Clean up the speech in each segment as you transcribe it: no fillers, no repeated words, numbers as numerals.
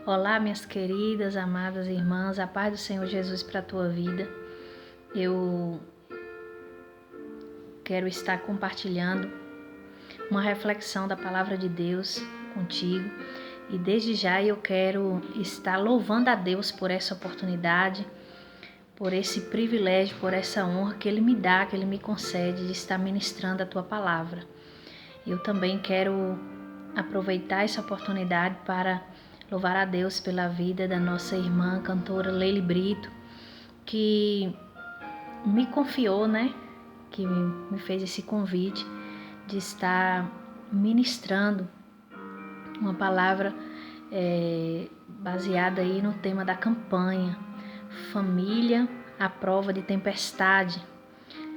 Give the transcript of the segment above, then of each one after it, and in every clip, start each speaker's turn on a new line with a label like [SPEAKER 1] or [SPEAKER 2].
[SPEAKER 1] Olá, minhas queridas, amadas irmãs, a paz do Senhor Jesus para a tua vida. Eu quero estar compartilhando uma reflexão da palavra de Deus contigo e desde já eu quero estar louvando a Deus por essa oportunidade, por esse privilégio, por essa honra que Ele me dá, que Ele me concede de estar ministrando a tua palavra. Eu também quero aproveitar essa oportunidade para louvar a Deus pela vida da nossa irmã cantora Leile Brito, que me confiou, que me fez esse convite de estar ministrando uma palavra baseada aí no tema da campanha Família à Prova de Tempestade,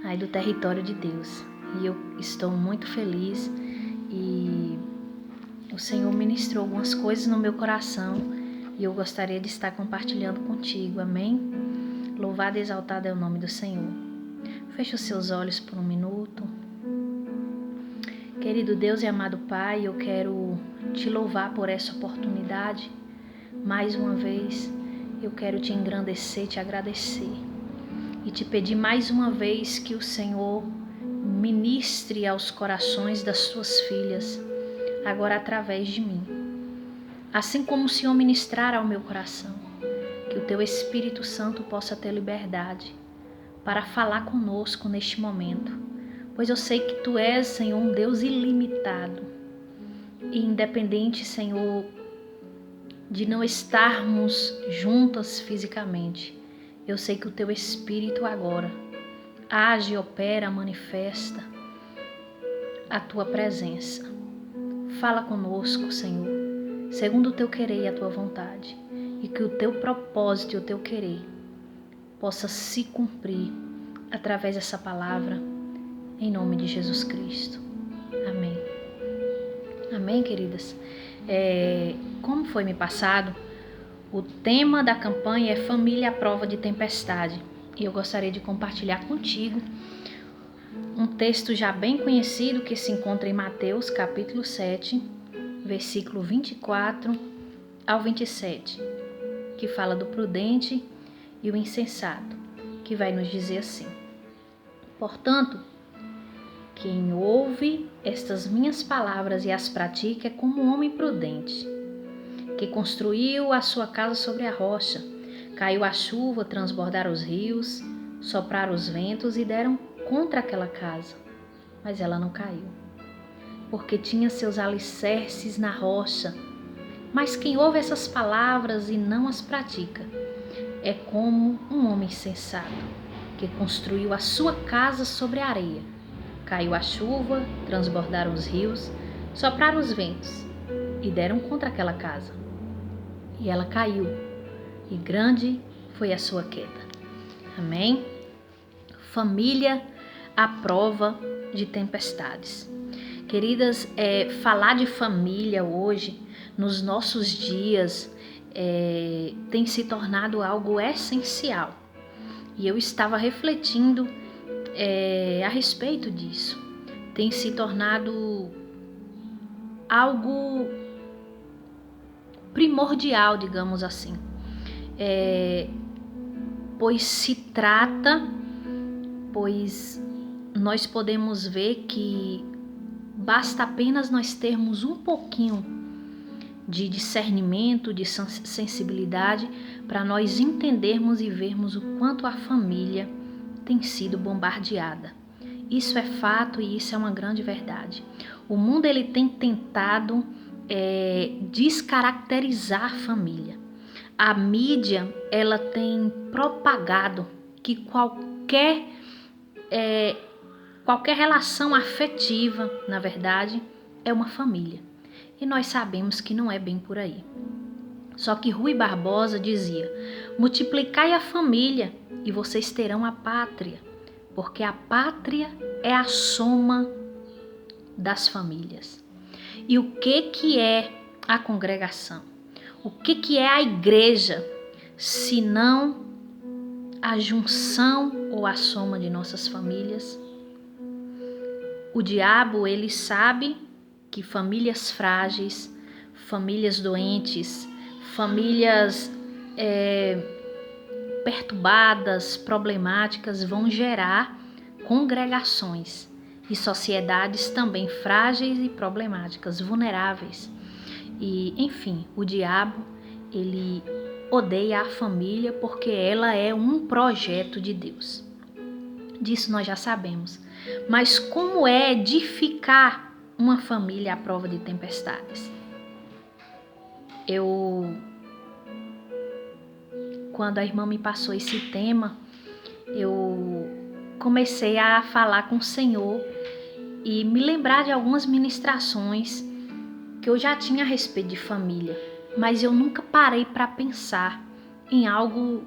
[SPEAKER 1] aí do território de Deus. E eu estou muito feliz e o Senhor ministrou algumas coisas no meu coração e eu gostaria de estar compartilhando contigo, amém? Louvado e exaltado é o nome do Senhor. Feche os seus olhos por um minuto. Querido Deus e amado Pai, eu quero te louvar por essa oportunidade. Mais uma vez, eu quero te engrandecer, te agradecer e te pedir mais uma vez que o Senhor ministre aos corações das tuas filhas, agora através de mim. Assim como o Senhor ministrar ao meu coração, que o teu Espírito Santo possa ter liberdade para falar conosco neste momento, pois eu sei que tu és, Senhor, um Deus ilimitado e independente, Senhor, de não estarmos juntas fisicamente. Eu sei que o teu Espírito agora age, opera, manifesta a tua presença. Fala conosco, Senhor, segundo o teu querer e a tua vontade, e que o teu propósito e o teu querer possa se cumprir através dessa palavra, em nome de Jesus Cristo. Amém. Amém, queridas? Como foi me passado, o tema da campanha é Família à Prova de Tempestade, e eu gostaria de compartilhar contigo um texto já bem conhecido que se encontra em Mateus, capítulo 7, versículo 24 ao 27, que fala do prudente e o insensato, que vai nos dizer assim: portanto, quem ouve estas minhas palavras e as pratica é como um homem prudente, que construiu a sua casa sobre a rocha. Caiu a chuva, transbordaram os rios, sopraram os ventos e deram contra aquela casa, mas ela não caiu, porque tinha seus alicerces na rocha. Mas quem ouve essas palavras e não as pratica é como um homem sensato, que construiu a sua casa sobre a areia. Caiu a chuva, transbordaram os rios, sopraram os ventos e deram contra aquela casa. E ela caiu, e grande foi a sua queda. Amém? Família à prova de tempestades. Queridas, falar de família hoje, nos nossos dias, tem se tornado algo essencial. E eu estava refletindo a respeito disso. Tem se tornado algo primordial, digamos assim. Pois nós podemos ver que basta apenas nós termos um pouquinho de discernimento, de sensibilidade, para nós entendermos e vermos o quanto a família tem sido bombardeada. Isso é fato e isso é uma grande verdade. O mundo ele tem tentado descaracterizar a família. A mídia ela tem propagado que qualquer relação afetiva, na verdade, é uma família. E nós sabemos que não é bem por aí. Só que Rui Barbosa dizia: multiplicai a família e vocês terão a pátria, porque a pátria é a soma das famílias. E o que é a congregação? O que é a igreja, se não a junção ou a soma de nossas famílias? O diabo, ele sabe que famílias frágeis, famílias doentes, Famílias perturbadas, problemáticas vão gerar congregações e sociedades também frágeis e problemáticas, vulneráveis. E, enfim, o diabo, ele odeia a família porque ela é um projeto de Deus. Disso nós já sabemos. Mas como é edificar uma família à prova de tempestades? Quando a irmã me passou esse tema, eu comecei a falar com o Senhor e me lembrar de algumas ministrações que eu já tinha a respeito de família, mas eu nunca parei para pensar em algo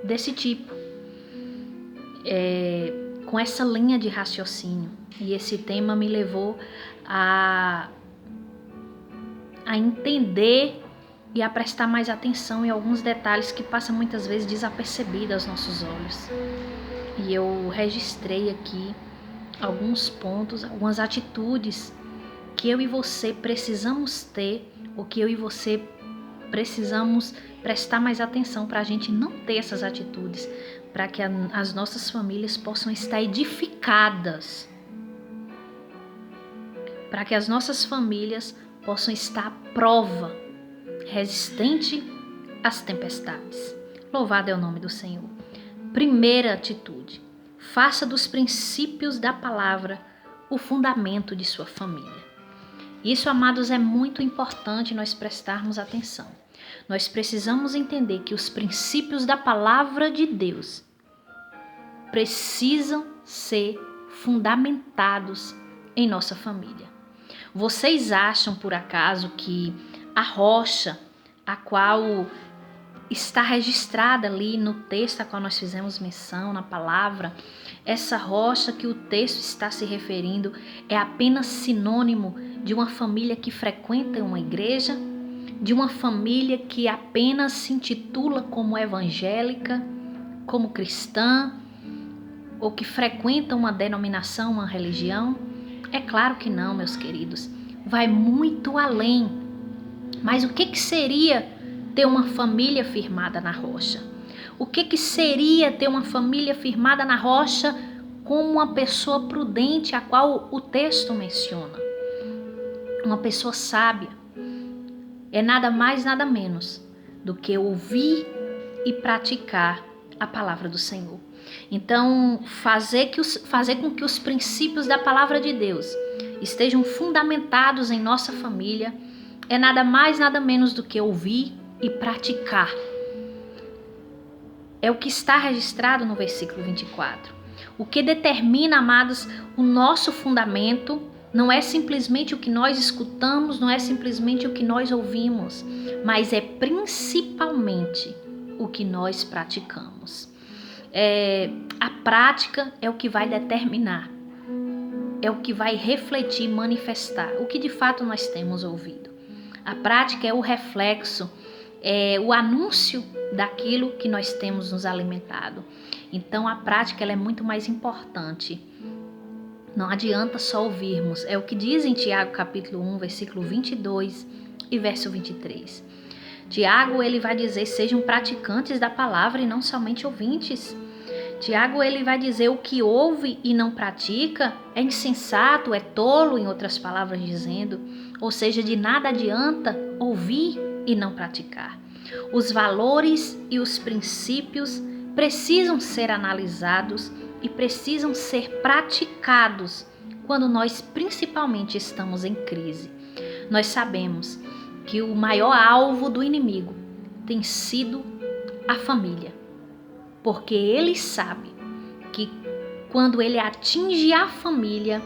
[SPEAKER 1] desse tipo, com essa linha de raciocínio. E esse tema me levou a entender e a prestar mais atenção em alguns detalhes que passam muitas vezes desapercebidos aos nossos olhos. E eu registrei aqui alguns pontos, algumas atitudes que eu e você precisamos ter, ou que eu e você precisamos prestar mais atenção para a gente não ter essas atitudes, para que as nossas famílias possam estar edificadas, para que as nossas famílias possam estar à prova, resistente às tempestades. Louvado é o nome do Senhor. Primeira atitude: faça dos princípios da palavra o fundamento de sua família. Isso, amados, é muito importante nós prestarmos atenção. Nós precisamos entender que os princípios da palavra de Deus precisam ser fundamentados em nossa família. Vocês acham, por acaso, que a rocha a qual está registrada ali no texto a qual nós fizemos menção, na palavra, essa rocha que o texto está se referindo é apenas sinônimo de uma família que frequenta uma igreja, de uma família que apenas se intitula como evangélica, como cristã, ou que frequenta uma denominação, uma religião? É claro que não, meus queridos. Vai muito além. Mas o que seria ter uma família firmada na rocha? O que seria ter uma família firmada na rocha como uma pessoa prudente, a qual o texto menciona? Uma pessoa sábia. É nada mais, nada menos do que ouvir e praticar a palavra do Senhor. Então, fazer com que os princípios da palavra de Deus estejam fundamentados em nossa família é nada mais, nada menos do que ouvir e praticar. É o que está registrado no versículo 24. O que determina, amados, o nosso fundamento não é simplesmente o que nós escutamos, não é simplesmente o que nós ouvimos, mas é principalmente o que nós praticamos. A prática é o que vai determinar, é o que vai refletir, manifestar o que de fato nós temos ouvido. A prática é o reflexo, é o anúncio daquilo que nós temos nos alimentado. Então a prática ela é muito mais importante. Não adianta só ouvirmos. É o que diz em Tiago capítulo 1, versículo 22 e verso 23. Tiago ele vai dizer, sejam praticantes da palavra e não somente ouvintes. Tiago ele vai dizer, o que ouve e não pratica é insensato, é tolo, em outras palavras dizendo. Ou seja, de nada adianta ouvir e não praticar. Os valores e os princípios precisam ser analisados e precisam ser praticados quando nós principalmente estamos em crise. Nós sabemos que o maior alvo do inimigo tem sido a família, porque ele sabe que quando ele atinge a família,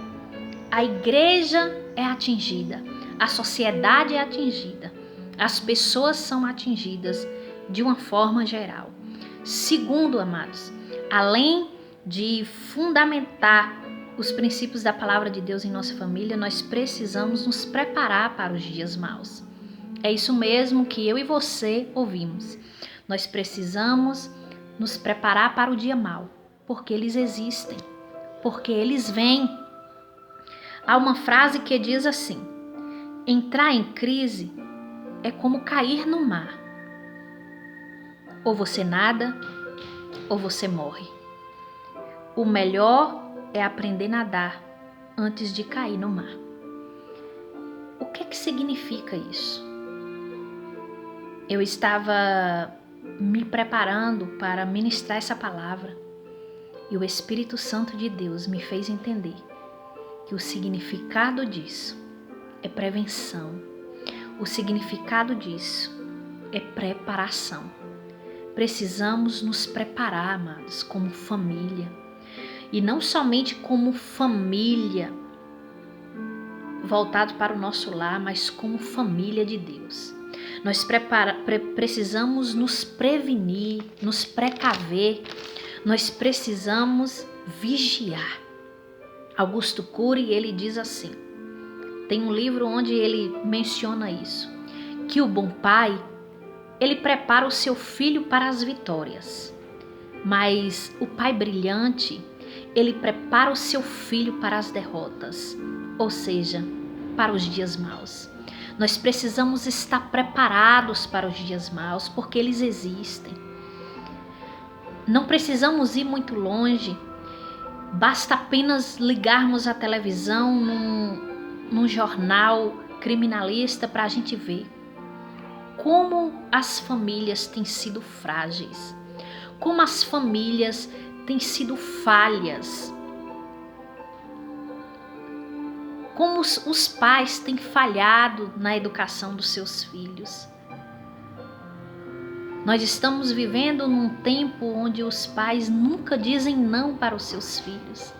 [SPEAKER 1] a igreja é atingida, a sociedade é atingida, as pessoas são atingidas de uma forma geral. Segundo, amados, além de fundamentar os princípios da palavra de Deus em nossa família, nós precisamos nos preparar para os dias maus. É isso mesmo que eu e você ouvimos. Nós precisamos nos preparar para o dia mau, porque eles existem, porque eles vêm. Há uma frase que diz assim: entrar em crise é como cair no mar. Ou você nada, ou você morre. O melhor é aprender a nadar antes de cair no mar. O que significa isso? Eu estava me preparando para ministrar essa palavra e o Espírito Santo de Deus me fez entender que o significado disso é prevenção. O significado disso é preparação. Precisamos nos preparar, amados, como família. E não somente como família voltado para o nosso lar, mas como família de Deus. Nós precisamos nos prevenir, nos precaver, nós precisamos vigiar. Augusto Cury, ele diz assim, tem um livro onde ele menciona isso, que o bom pai, ele prepara o seu filho para as vitórias, mas o pai brilhante, ele prepara o seu filho para as derrotas, ou seja, para os dias maus. Nós precisamos estar preparados para os dias maus, porque eles existem. Não precisamos ir muito longe, basta apenas ligarmos a televisão num jornal criminalista para a gente ver como as famílias têm sido frágeis, como as famílias têm sido falhas, como os pais têm falhado na educação dos seus filhos. Nós estamos vivendo num tempo onde os pais nunca dizem não para os seus filhos,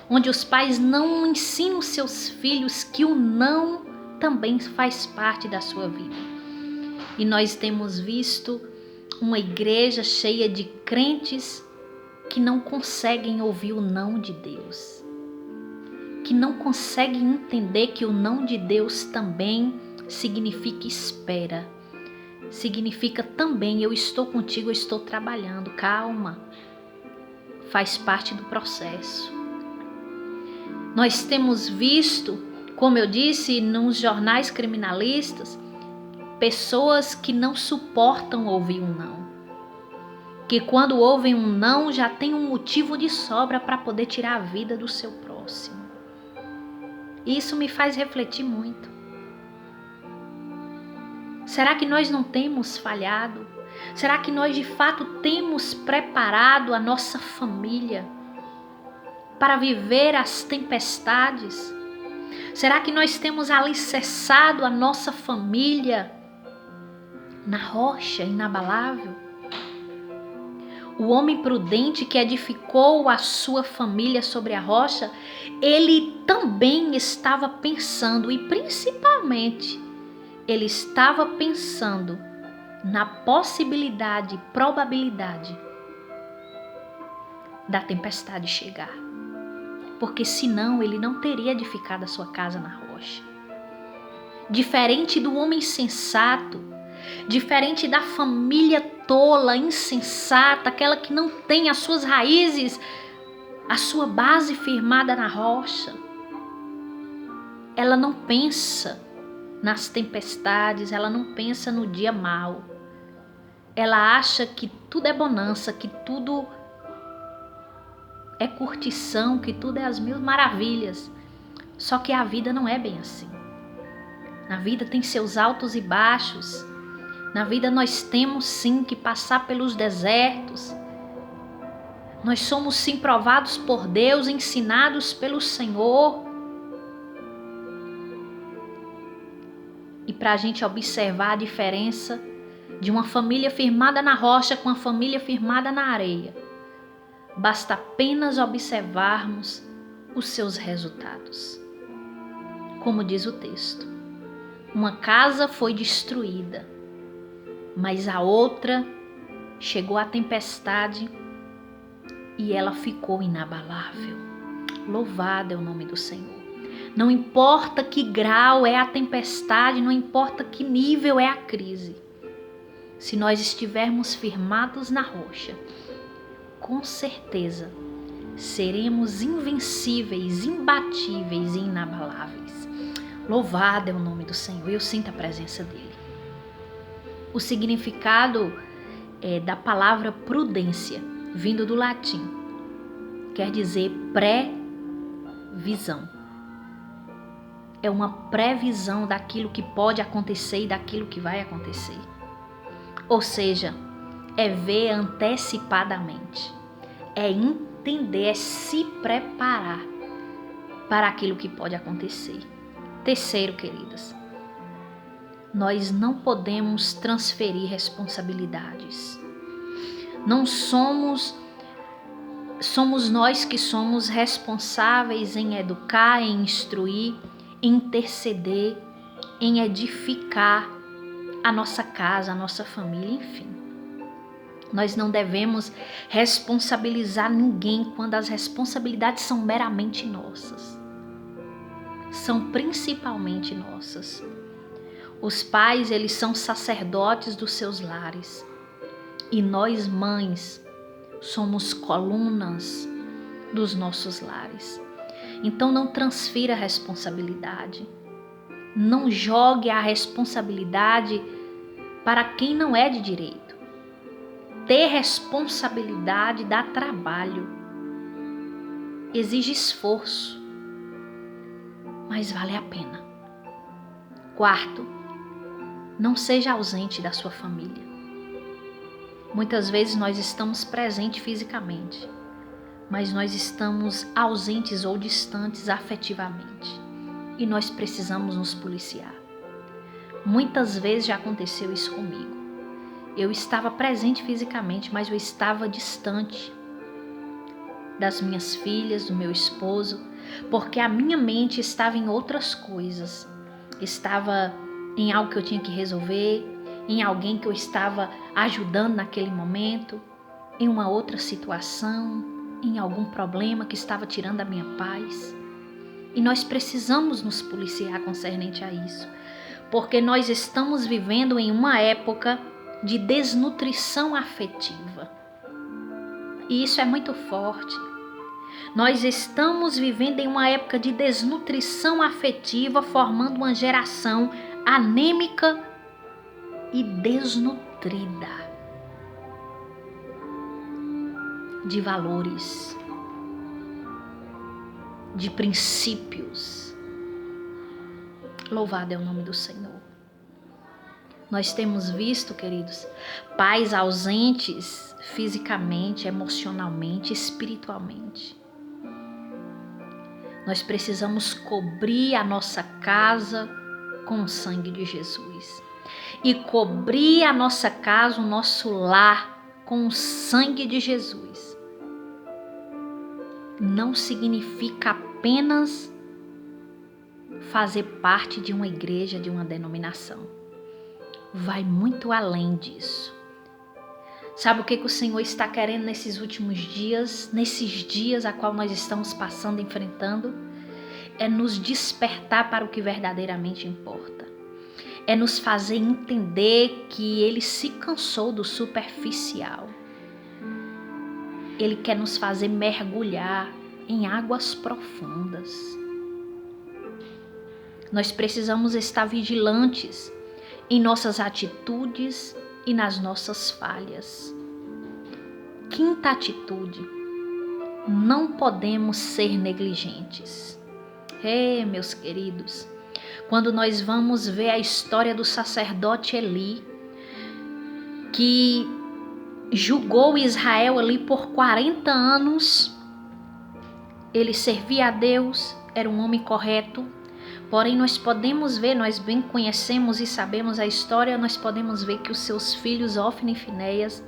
[SPEAKER 1] onde os pais não ensinam os seus filhos que o não também faz parte da sua vida. E nós temos visto uma igreja cheia de crentes que não conseguem ouvir o não de Deus, que não conseguem entender que o não de Deus também significa espera, significa também eu estou contigo, eu estou trabalhando, calma, faz parte do processo. Nós temos visto, como eu disse, nos jornais criminalistas, pessoas que não suportam ouvir um não, que quando ouvem um não já tem um motivo de sobra para poder tirar a vida do seu próximo. Isso me faz refletir muito. Será que nós não temos falhado? Será que nós de fato temos preparado a nossa família para viver as tempestades? Será que nós temos alicerçado a nossa família na rocha inabalável? O homem prudente que edificou a sua família sobre a rocha, ele também estava pensando, e principalmente, ele estava pensando na possibilidade, probabilidade da tempestade chegar. Porque senão ele não teria edificado a sua casa na rocha. Diferente do homem sensato, diferente da família tola, insensata, aquela que não tem as suas raízes, a sua base firmada na rocha. Ela não pensa nas tempestades, ela não pensa no dia mau. Ela acha que tudo é bonança, que tudo é curtição, que tudo é as mil maravilhas. Só que a vida não é bem assim. Na vida tem seus altos e baixos. Na vida nós temos sim que passar pelos desertos. Nós somos sim provados por Deus, ensinados pelo Senhor. E para a gente observar a diferença de uma família firmada na rocha com uma família firmada na areia, basta apenas observarmos os seus resultados. Como diz o texto, uma casa foi destruída, mas a outra chegou a tempestade e ela ficou inabalável. Louvado é o nome do Senhor. Não importa que grau é a tempestade, não importa que nível é a crise. Se nós estivermos firmados na rocha, com certeza seremos invencíveis, imbatíveis e inabaláveis. Louvado é o nome do Senhor. Eu sinto a presença dele. O significado da palavra prudência, vindo do latim, quer dizer pré-visão. É uma previsão daquilo que pode acontecer e daquilo que vai acontecer. Ou seja, é ver antecipadamente, é entender, é se preparar para aquilo que pode acontecer. Terceiro, queridas, nós não podemos transferir responsabilidades. Não somos nós que somos responsáveis em educar, em instruir, em interceder, em edificar a nossa casa, a nossa família, enfim. Nós não devemos responsabilizar ninguém quando as responsabilidades são meramente nossas. São principalmente nossas. Os pais, eles são sacerdotes dos seus lares. E nós, mães, somos colunas dos nossos lares. Então não transfira a responsabilidade. Não jogue a responsabilidade para quem não é de direito. Ter responsabilidade dá trabalho. Exige esforço. Mas vale a pena. Quarto, não seja ausente da sua família. Muitas vezes nós estamos presentes fisicamente, mas nós estamos ausentes ou distantes afetivamente. E nós precisamos nos policiar. Muitas vezes já aconteceu isso comigo. Eu estava presente fisicamente, mas eu estava distante das minhas filhas, do meu esposo, porque a minha mente estava em outras coisas. Estava em algo que eu tinha que resolver, em alguém que eu estava ajudando naquele momento, em uma outra situação, em algum problema que estava tirando a minha paz. E nós precisamos nos policiar concernente a isso, porque nós estamos vivendo em uma época de desnutrição afetiva. E isso é muito forte. Nós estamos vivendo em uma época de desnutrição afetiva, formando uma geração anêmica e desnutrida de valores, de princípios. Louvado é o nome do Senhor. Nós temos visto, queridos, pais ausentes fisicamente, emocionalmente, espiritualmente. Nós precisamos cobrir a nossa casa com o sangue de Jesus. E cobrir a nossa casa, o nosso lar, com o sangue de Jesus. Não significa apenas fazer parte de uma igreja, de uma denominação. Vai muito além disso. Sabe o que o Senhor está querendo nesses últimos dias, nesses dias a qual nós estamos passando, enfrentando? É nos despertar para o que verdadeiramente importa. É nos fazer entender que Ele se cansou do superficial. Ele quer nos fazer mergulhar em águas profundas. Nós precisamos estar vigilantes em nossas atitudes e nas nossas falhas. Quinta atitude: não podemos ser negligentes. Meus queridos, quando nós vamos ver a história do sacerdote Eli, que julgou Israel ali por 40 anos, ele servia a Deus, era um homem correto, porém nós podemos ver, nós bem conhecemos e sabemos a história, nós podemos ver que os seus filhos Ofni e Finéias,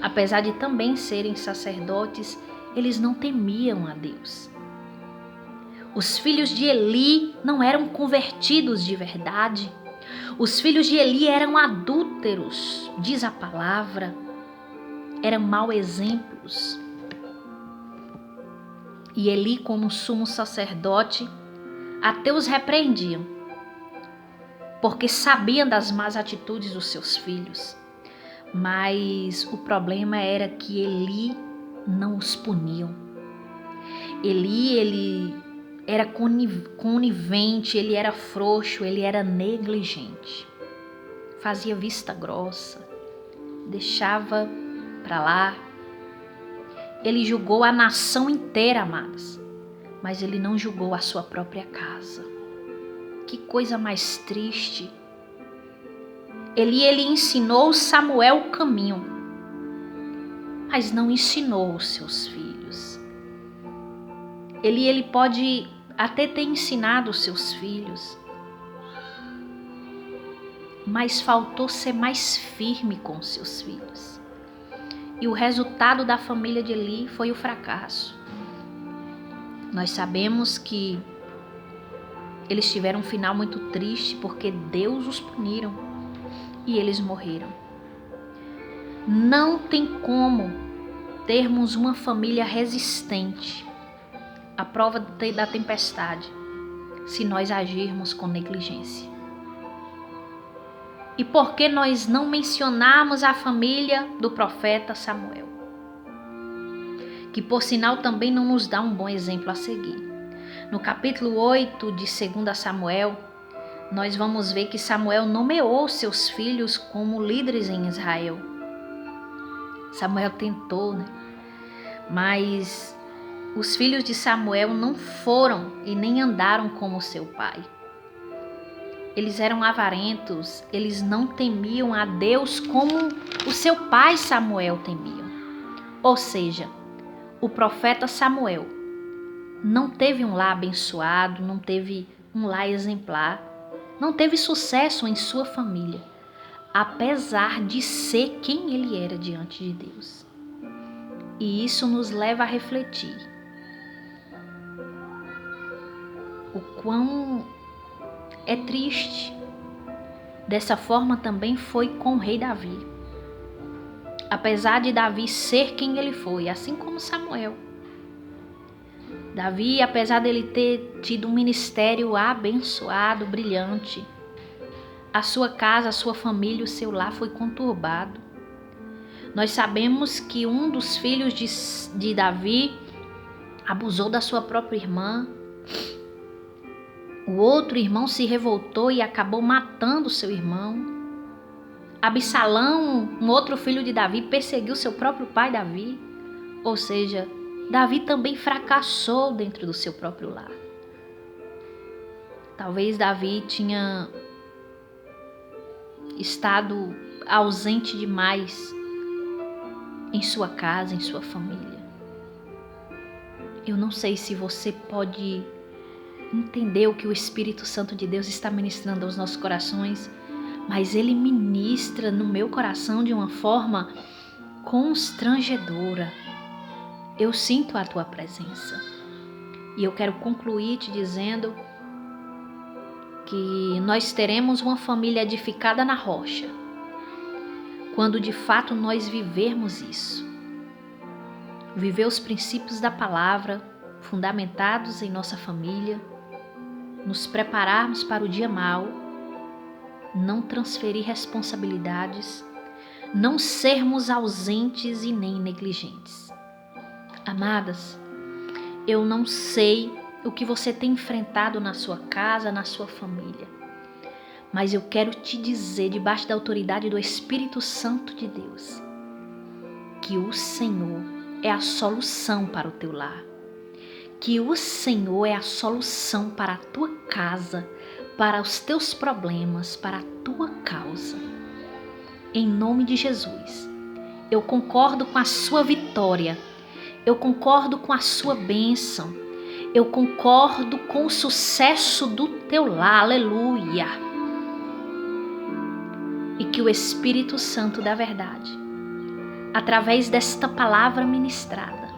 [SPEAKER 1] apesar de também serem sacerdotes, eles não temiam a Deus. Os filhos de Eli não eram convertidos de verdade. Os filhos de Eli eram adúlteros, diz a palavra. Eram maus exemplos. E Eli, como sumo sacerdote, até os repreendiam, porque sabiam das más atitudes dos seus filhos. Mas o problema era que Eli não os puniam. Ele era conivente, ele era frouxo, ele era negligente. fazia vista grossa, deixava para lá. Ele julgou a nação inteira, amadas, mas ele não julgou a sua própria casa. Que coisa mais triste. Ele ensinou Samuel o caminho, mas não ensinou os seus filhos. Ele pode até ter ensinado os seus filhos, mas faltou ser mais firme com os seus filhos. E o resultado da família de Eli foi o fracasso. Nós sabemos que eles tiveram um final muito triste porque Deus os puniram e eles morreram. Não tem como termos uma família resistente à prova da tempestade se nós agirmos com negligência. E por que nós não mencionarmos a família do profeta Samuel? Que por sinal também não nos dá um bom exemplo a seguir. No capítulo 8 de 2 Samuel, nós vamos ver que Samuel nomeou seus filhos como líderes em Israel. Samuel tentou, mas os filhos de Samuel não foram e nem andaram como seu pai. Eles eram avarentos, eles não temiam a Deus como o seu pai Samuel temia. Ou seja, o profeta Samuel não teve um lar abençoado, não teve um lar exemplar, não teve sucesso em sua família, apesar de ser quem ele era diante de Deus. E isso nos leva a refletir o quão é triste. Dessa forma também foi com o rei Davi. Apesar de Davi ser quem ele foi, assim como Samuel. Davi, apesar dele ter tido um ministério abençoado, brilhante, a sua casa, a sua família, o seu lar foi conturbado. Nós sabemos que um dos filhos de Davi abusou da sua própria irmã. O outro irmão se revoltou e acabou matando seu irmão. Absalão, um outro filho de Davi, perseguiu seu próprio pai Davi. Ou seja, Davi também fracassou dentro do seu próprio lar. Talvez Davi tinha estado ausente demais em sua casa, em sua família. Eu não sei se você pode entender o que o Espírito Santo de Deus está ministrando aos nossos corações, mas ele ministra no meu coração de uma forma constrangedora. Eu sinto a tua presença. E eu quero concluir te dizendo que nós teremos uma família edificada na rocha, quando de fato nós vivermos isso. Viver os princípios da palavra fundamentados em nossa família, nos prepararmos para o dia mau, não transferir responsabilidades, não sermos ausentes e nem negligentes. Amadas, eu não sei o que você tem enfrentado na sua casa, na sua família, mas eu quero te dizer, debaixo da autoridade do Espírito Santo de Deus, que o Senhor é a solução para o teu lar, que o Senhor é a solução para a tua casa, para os teus problemas, para a tua causa. Em nome de Jesus, eu concordo com a sua vitória, eu concordo com a sua bênção, eu concordo com o sucesso do teu lar, aleluia. E que o Espírito Santo da verdade, através desta palavra ministrada,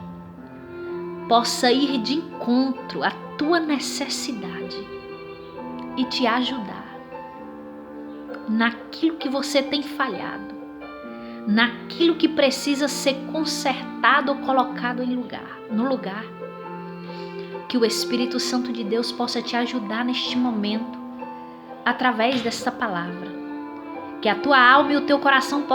[SPEAKER 1] possa ir de encontro à tua necessidade e te ajudar naquilo que você tem falhado, naquilo que precisa ser consertado ou colocado no lugar. Que o Espírito Santo de Deus possa te ajudar neste momento, através desta palavra. Que a tua alma e o teu coração